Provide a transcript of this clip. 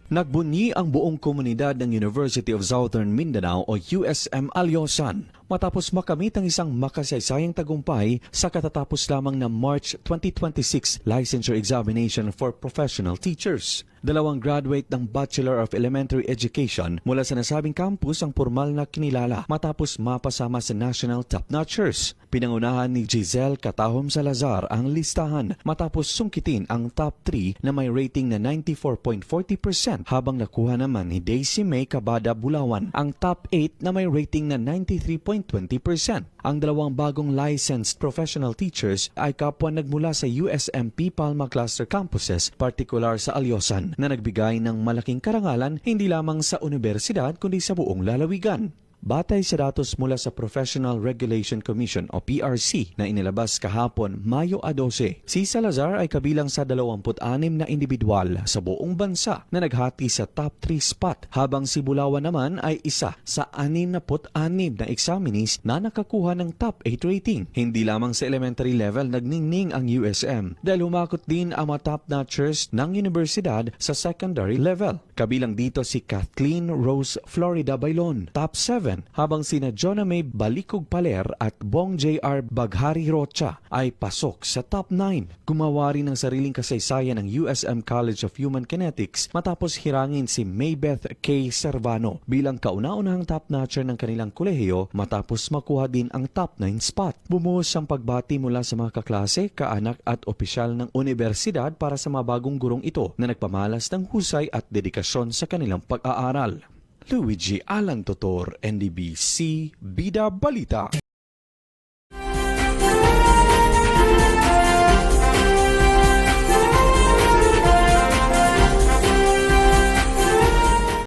Nagbunyi ang buong komunidad ng University of Southern Mindanao o USM Alyosan matapos makamit ang isang makasaysayang tagumpay sa katatapos lamang na March 2026 Licensure Examination for Professional Teachers. Dalawang graduate ng Bachelor of Elementary Education mula sa nasabing campus ang formal na kinilala matapos mapasama sa National Top Notchers. Pinangunahan ni Giselle Catahom Salazar ang listahan matapos sungkitin ang top 3 na may rating na 94.40% habang nakuha naman ni Daisy May Cabada Bulawan ang top 8 na may rating na 93.20%. Ang dalawang bagong licensed professional teachers ay kapwa nagmula sa USMP Palma Cluster Campuses, partikular sa Alyosan, na nagbigay ng malaking karangalan hindi lamang sa universidad kundi sa buong lalawigan. Batay sa datos mula sa Professional Regulation Commission o PRC na inilabas kahapon Mayo 12, si Salazar ay kabilang sa 26 na individual sa buong bansa na naghati sa top 3 spot, habang si Bulawan naman ay isa sa 66 na examinees na nakakuha ng top 8 rating. Hindi lamang sa elementary level nagningning ang USM dahil humakot din ang mga top notchers ng universidad sa secondary level. Kabilang dito si Kathleen Rose Florida Bailon, top 7, habang sina Jonah May Balikog Paler at Bong J.R. Baghari Rocha ay pasok sa top 9. Gumawa rin ng sariling kasaysayan ng USM College of Human Kinetics matapos hirangin si Maybeth K. Servano bilang kauna-unahang top notcher ng kanilang kolehiyo matapos makuha din ang top 9 spot. Bumuhos ang pagbati mula sa mga kaklase, kaanak at opisyal ng universidad para sa mga bagong gurong ito na nagpamalas ng husay at dedikasyon sa kanilang pag-aaral. Luigi Alan Totor, NDBC, Bida Balita.